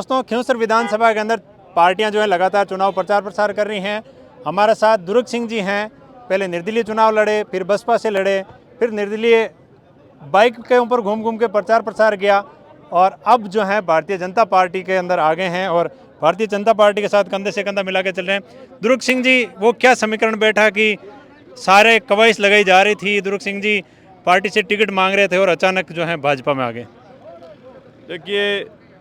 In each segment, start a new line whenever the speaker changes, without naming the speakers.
दोस्तों, खिंवसर विधानसभा के अंदर पार्टियां जो है लगातार चुनाव प्रचार प्रसार कर रही हैं। हमारे साथ दुर्ग सिंह जी हैं। पहले निर्दलीय चुनाव लड़े, फिर बसपा से लड़े, फिर निर्दलीय बाइक के ऊपर घूम घूम के प्रचार प्रसार किया और अब जो है भारतीय जनता पार्टी के अंदर आ गए हैं और भारतीय जनता पार्टी के साथ कंधे से कंधा मिला के चल रहे हैं। दुर्ग सिंह जी, वो क्या समीकरण बैठा कि सारे कवायद लगाई जा रही थी, दुर्ग सिंह जी पार्टी से टिकट मांग रहे थे और अचानक जो है भाजपा में आ गए?
देखिए,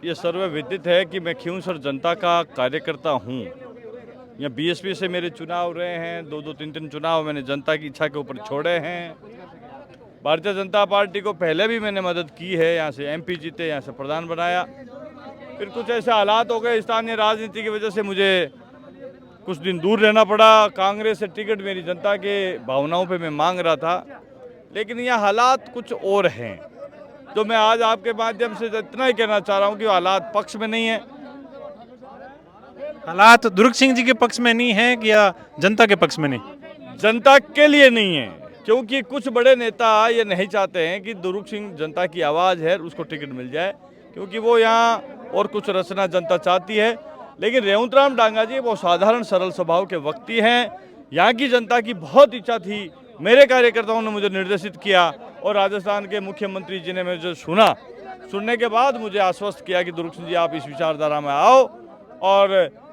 ये सर्वविदित है कि मैं खिंवसर जनता का कार्यकर्ता हूँ। यहाँ बीएसपी से मेरे चुनाव रहे हैं, दो तीन चुनाव मैंने जनता की इच्छा के ऊपर छोड़े हैं। भारतीय जनता पार्टी को पहले भी मैंने मदद की है, यहाँ से एमपी जीते, यहाँ से प्रधान बनाया। फिर कुछ ऐसे हालात हो गए स्थानीय राजनीति की वजह से मुझे कुछ दिन दूर रहना पड़ा। कांग्रेस से टिकट मेरी जनता के भावनाओं पे मैं मांग रहा था, लेकिन यहाँ हालात कुछ और हैं। तो मैं आज आपके माध्यम से इतना ही कहना चाह रहा हूँ कि हालात पक्ष में नहीं है।
हालात दुर्ग सिंह जी के पक्ष में नहीं है कि या जनता के पक्ष में नहीं?
जनता के लिए नहीं है, क्योंकि कुछ बड़े नेता ये नहीं चाहते हैं कि दुर्ग सिंह जनता की आवाज़ है उसको टिकट मिल जाए, क्योंकि वो यहाँ और कुछ रचना जनता चाहती है। लेकिन रेवंतराम डांगा जी वो साधारण सरल स्वभाव के व्यक्ति हैं। यहाँ की जनता की बहुत इच्छा थी, मेरे कार्यकर्ताओं ने मुझे निर्देशित किया और राजस्थान के मुख्यमंत्री जी ने मुझे सुनने के बाद मुझे आश्वस्त किया कि दुर्ग सिंह जी आप इस विचारधारा में आओ और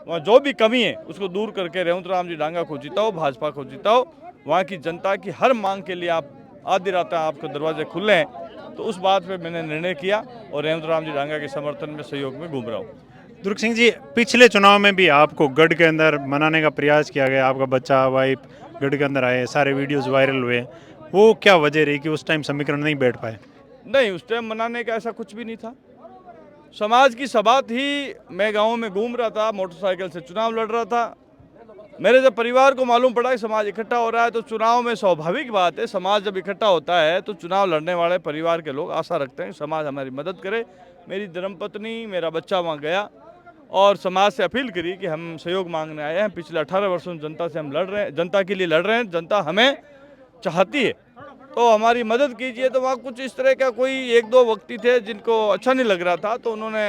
वहाँ जो भी कमी है उसको दूर करके रेवंतराम जी डांगा को जिताओ, भाजपा को जिताओ। वहाँ की जनता की हर मांग के लिए आप आधी रात आपके दरवाजे खुले हैं। तो उस बात पे मैंने निर्णय किया और रेवंतराम जी डांगा के समर्थन में सहयोग में घूम रहा हूँ।
दुर्ग सिंह जी, पिछले चुनाव में भी आपको गढ़ के अंदर मनाने का प्रयास किया गया, आपका बच्चा वाइफ गढ़ के अंदर आए, सारे वीडियोस वायरल हुए, वो क्या वजह रही कि उस टाइम समीकरण नहीं बैठ पाए?
नहीं, उस टाइम मनाने का ऐसा कुछ भी नहीं था। समाज की सभा थी, मैं गाँव में घूम रहा था, मोटरसाइकिल से चुनाव लड़ रहा था। मेरे जब परिवार को मालूम पड़ा कि समाज इकट्ठा हो रहा है तो चुनाव में स्वाभाविक बात है, समाज जब इकट्ठा होता है तो चुनाव लड़ने वाले परिवार के लोग आशा रखते हैं समाज हमारी मदद करे। मेरी धर्मपत्नी, मेरा बच्चा वहाँ गया और समाज से अपील करी कि हम सहयोग मांगने आए हैं। पिछले 18 वर्षों से जनता से हम लड़ रहे हैं, जनता के लिए लड़ रहे हैं, जनता हमें चाहती है तो हमारी मदद कीजिए। तो वहाँ कुछ इस तरह का कोई एक दो व्यक्ति थे जिनको अच्छा नहीं लग रहा था, तो उन्होंने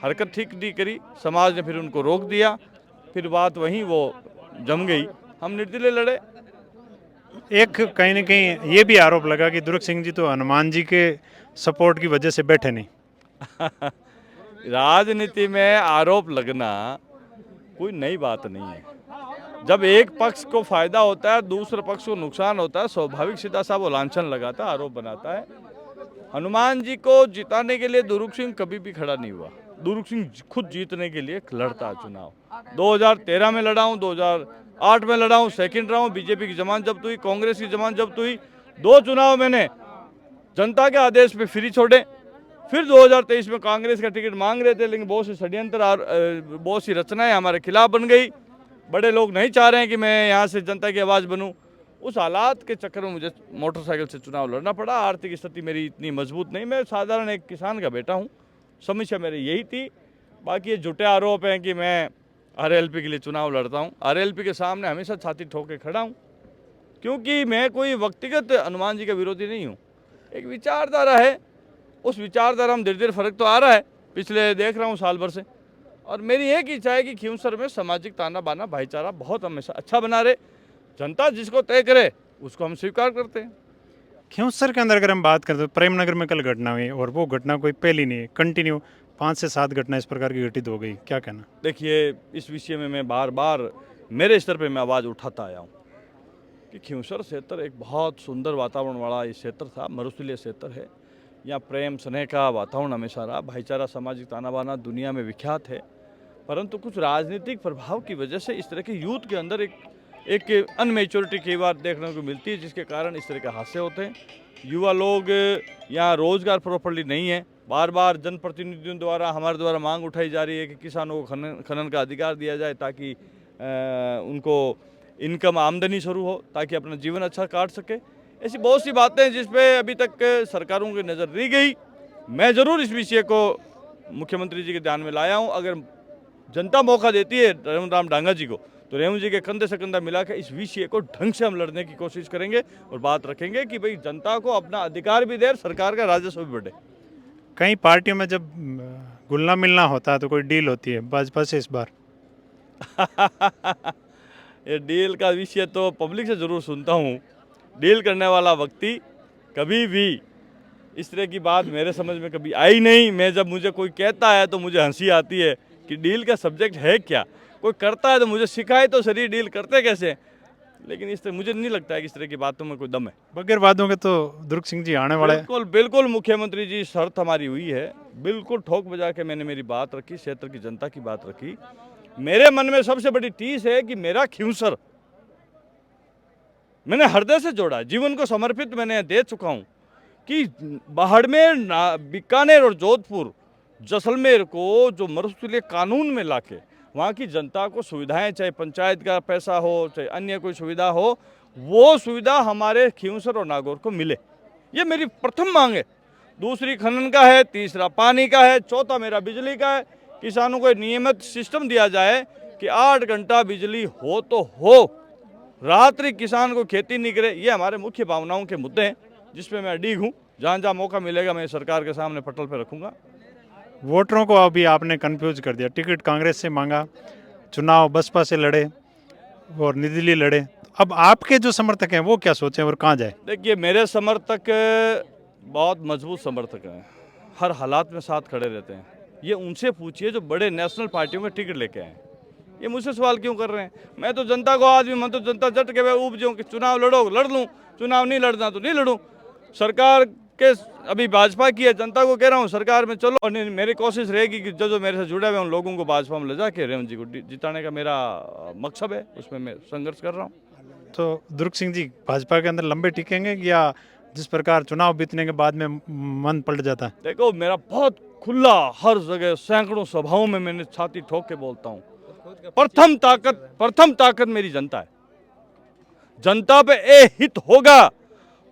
हरकत ठीक नहीं करी, समाज ने फिर उनको रोक दिया। फिर बात वहीं वो जम गई, हम निर्दलीय लड़े।
एक कहीं ना कहीं ये भी आरोप लगा कि दुर्ग सिंह जी तो हनुमान जी के सपोर्ट की वजह से बैठे नहीं।
राजनीति में आरोप लगना कोई नई बात नहीं है। जब एक पक्ष को फायदा होता है, दूसरे पक्ष को नुकसान होता है, स्वाभाविक सीधा सा वो लांछन लगाता है, आरोप बनाता है। हनुमान जी को जिताने के लिए दुर्ग सिंह कभी भी खड़ा नहीं हुआ। दुर्ग सिंह खुद जीतने के लिए लड़ता है चुनाव। 2013 में लड़ा हूँ, 2008 में लड़ा हूँ, सेकंड रहा हूँ। बीजेपी की जमानत जब्त हुई, कांग्रेस की जमानत जब्त हुई। 2 चुनाव मैंने जनता के आदेश पे फ्री छोड़े। फिर 2023 में कांग्रेस का टिकट मांग रहे थे, लेकिन बहुत सी षड्यंत्र और बहुत सी रचनाएं हमारे खिलाफ बन गई। बड़े लोग नहीं चाह रहे हैं कि मैं यहाँ से जनता की आवाज़ बनूं। उस हालात के चक्कर में मुझे मोटरसाइकिल से चुनाव लड़ना पड़ा। आर्थिक स्थिति मेरी इतनी मजबूत नहीं, मैं साधारण एक किसान का बेटा हूँ। समस्या मेरी यही थी। बाकी ये झूठे आरोप हैं कि मैं आरएलपी के लिए चुनाव लड़ता हूँ। आरएलपी के सामने हमेशा छाती ठोक के खड़ा हूँ, क्योंकि मैं कोई व्यक्तिगत हनुमान जी का विरोधी नहीं हूँ। एक विचारधारा है, उस विचारधारा में धीरे धीरे फर्क तो आ रहा है, पिछले देख रहा हूँ साल भर से। और मेरी एक इच्छा है कि खिंवसर में सामाजिक ताना बाना भाईचारा बहुत हमेशा अच्छा बना रहे। जनता जिसको तय करे उसको हम स्वीकार करते हैं।
खिंवसर के अंदर अगर हम बात करें तो प्रेमनगर में कल घटना हुई और वो घटना कोई पहली नहीं है, कंटिन्यू 5 से 7 घटना इस प्रकार की घटित हो गई, क्या कहना?
देखिए, इस विषय में मैं बार बार मेरे स्तर पे मैं आवाज़ उठाता आया हूँ कि खिंवसर क्षेत्र एक बहुत सुंदर वातावरण वाला ये क्षेत्र था, मरुस्थलीय क्षेत्र है। यहाँ प्रेम स्नेह का वातावरण हमेशा रहा, भाईचारा सामाजिक ताना बाना दुनिया में विख्यात है। परंतु कुछ राजनीतिक प्रभाव की वजह से इस तरह के यूथ के अंदर एक अनमेच्योरिटी कई बार देखने को मिलती है, जिसके कारण इस तरह के हादसे होते हैं। युवा लोग यहाँ रोजगार प्रॉपर्ली नहीं है। बार बार जनप्रतिनिधियों द्वारा हमारे द्वारा मांग उठाई जा रही है कि किसानों को खनन का अधिकार दिया जाए, ताकि उनको इनकम आमदनी शुरू हो, ताकि अपना जीवन अच्छा काट सके। ऐसी बहुत सी बातें हैं जिस पे अभी तक सरकारों की नज़र नहीं गई। मैं ज़रूर इस विषय को मुख्यमंत्री जी के ध्यान में लाया हूँ। अगर जनता मौका देती है रेवंतराम डांगा जी को, तो रेवंत जी के कंधे से कंधा मिलाकर इस विषय को ढंग से हम लड़ने की कोशिश करेंगे और बात रखेंगे कि भाई जनता को अपना अधिकार भी दे, सरकार का राजस्व भी बढ़े।
कई पार्टियों में जब घुलना मिलना होता है तो कोई डील होती है भाजपा से इस बार?
ये डील का विषय तो पब्लिक से ज़रूर सुनता हूँ। डील करने वाला व्यक्ति कभी भी इस तरह की बात मेरे समझ में कभी आई नहीं। मैं जब मुझे कोई कहता है तो मुझे हंसी आती है कि डील का सब्जेक्ट है क्या। कोई करता है तो मुझे सिखाए तो सही डील करते कैसे। लेकिन इस तरह मुझे नहीं लगता है कि इस तरह की बातों में कोई दम है।
बगैर वादों के तो दुर्ग सिंह जी आने वाले हैं।
बिल्कुल बिल्कुल मुख्यमंत्री जी शर्त हमारी हुई है, बिल्कुल ठोक बजा के मैंने मेरी बात रखी, क्षेत्र की जनता की बात रखी। मेरे मन में सबसे बड़ी टीस है कि मेरा खिंवसर मैंने हृदय से जोड़ा, जीवन को समर्पित मैंने दे चुका हूँ कि बाड़मेर, बीकानेर और जोधपुर, जैसलमेर को जो मरुस्थलीय कानून में लाके वहाँ की जनता को सुविधाएं, चाहे पंचायत का पैसा हो चाहे अन्य कोई सुविधा हो, वो सुविधा हमारे खिंवसर और नागौर को मिले। ये मेरी प्रथम मांग है। दूसरी खनन का है, तीसरा पानी का है, चौथा मेरा बिजली का है। किसानों को नियमित सिस्टम दिया जाए कि 8 घंटा बिजली हो तो हो, रात्रि किसान को खेती नहीं करे। ये हमारे मुख्य भावनाओं के मुद्दे हैं जिसपे मैं अड़ीग हूँ। जहाँ जहाँ मौका मिलेगा मैं सरकार के सामने पटल पे रखूँगा।
वोटरों को अभी आपने कंफ्यूज कर दिया। टिकट कांग्रेस से मांगा, चुनाव बसपा से लड़े और निर्दलीय लड़े। अब आपके जो समर्थक हैं वो क्या सोचें और कहाँ जाए?
देखिए, मेरे समर्थक बहुत मजबूत समर्थक हैं, हर हालात में साथ खड़े रहते हैं। ये उनसे पूछिए जो बड़े नेशनल पार्टियों में टिकट लेके आए। ये मुझसे सवाल क्यों कर रहे हैं? मैं तो जनता को आदमी, मैं तो जनता जट के उब जाऊँ कि चुनाव लड़ो लड़ लूँ, चुनाव नहीं लड़ना तो नहीं लड़ूँ। सरकार के अभी भाजपा की है, जनता को कह रहा हूँ सरकार में चलो। और मेरी कोशिश रहेगी कि जो मेरे से जुड़े हुए उन लोगों को भाजपा में ले जाके रेवंत जी को जिताने का मेरा मकसद है, उसमें मैं संघर्ष कर रहा हूँ।
तो दुर्ग सिंह जी भाजपा के अंदर लंबे टिकेंगे या जिस प्रकार चुनाव बीतने के बाद में मन पलट जाता है?
देखो, मेरा बहुत खुला, हर जगह सैकड़ों सभाओं में मैंने छाती ठोक के बोलता हूँ, प्रथम ताकत मेरी जनता है। जनता पे ए हित होगा,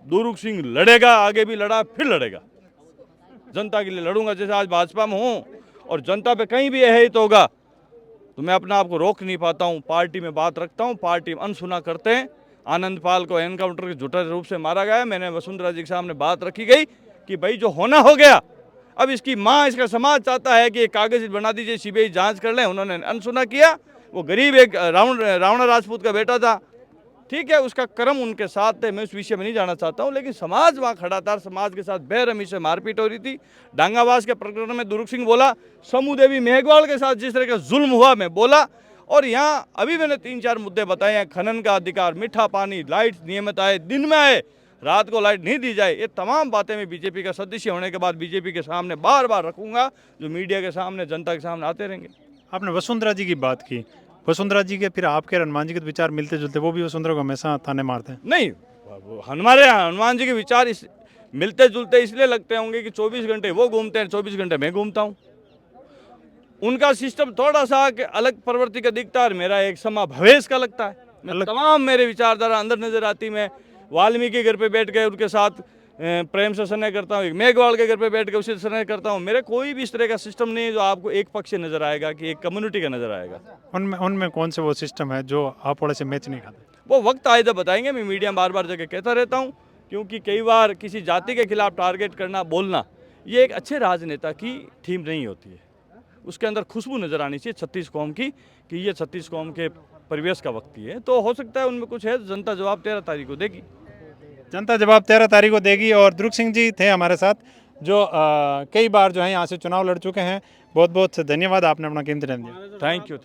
दुर्ग सिंह लड़ेगा, आगे भी लड़ा फिर लड़ेगा। जनता के लिए लड़ूंगा, जैसे आज भाजपा में हूँ और जनता पे कहीं भी ए हित होगा तो मैं अपने आप को रोक नहीं पाता हूँ। पार्टी में बात रखता हूँ, पार्टी में अनसुना करते हैं। आनंद पाल को एनकाउंटर के झूठे रूप से मारा गया। मैंने वसुंधरा जी के सामने बात रखी गई कि भाई जो होना हो गया, अब इसकी माँ, इसका समाज चाहता है कि एक कागज बना दीजिए, सीबीआई जांच कर लें। उन्होंने अनसुना किया। वो गरीब एक रावण राजपूत का बेटा था, ठीक है, उसका कर्म उनके साथ थे। मैं उस विषय में नहीं जाना चाहता हूँ, लेकिन समाज वहाँ खड़ा था। समाज के साथ बेरहमी से मारपीट हो रही थी। डांगावास के प्रकरण में दुर्ग सिंह बोला, समूह देवी मेघवाल के साथ जिस तरह का जुल्म हुआ मैं बोला। और यहाँ अभी मैंने 3-4 मुद्दे बताए हैं, खनन का अधिकार, मीठा पानी, लाइट नियमित आए, दिन में आए, रात को लाइट नहीं दी जाए। ये तमाम बातें मैं बीजेपी का सदस्य होने के बाद बीजेपी के सामने बार बार रखूंगा, जो मीडिया के सामने, जनता के सामने आते रहेंगे।
आपने वसुंधरा जी की बात की, वसुंधरा जी के फिर आपके हनुमान जी के विचार मिलते जुलते, वो भी वसुंधरा को हमेशा ताने मारते हैं।
नहीं, हमारे यहाँ हनुमान जी के विचार मिलते जुलते इसलिए लगते होंगे कि 24 घंटे वो घूमते हैं, 24 घंटे मैं घूमता हूँ। उनका सिस्टम थोड़ा सा अलग प्रवृत्ति का दिखता है और मेरा एक समा भवेश का लगता है। तमाम मेरे विचारधारा अंदर नजर आती। मैं वाल्मीकि के घर पे बैठ के उनके साथ प्रेम से स्नेह करता हूँ, मेघवाल के घर पे बैठ के उसी स्नेह करता हूँ। मेरे कोई भी इस तरह का सिस्टम नहीं है जो आपको एक पक्ष से नजर आएगा कि एक कम्युनिटी का नजर आएगा।
उनमें कौन से वो सिस्टम है जो आप वाले से मैच नहीं खाते?
वो वक्त आए जब बताएंगे। मैं मीडिया में बार बार जगह कहता रहता हूँ, क्योंकि कई बार किसी जाति के खिलाफ टारगेट करना, बोलना, ये एक अच्छे राजनेता की थीम नहीं होती है। उसके अंदर खुशबू नजर आनी चाहिए 36 कौम की, कि ये 36 कौम के परिवेश का वक्त ही है। तो हो सकता है उनमें कुछ है, जनता जवाब 13 तारीख को देगी।
जनता जवाब 13 तारीख को देगी। और दुर्ग सिंह जी थे हमारे साथ, जो कई बार जो है यहाँ से चुनाव लड़ चुके हैं। बहुत बहुत धन्यवाद, आपने अपना कीमती टाइम दिया।
Thank you.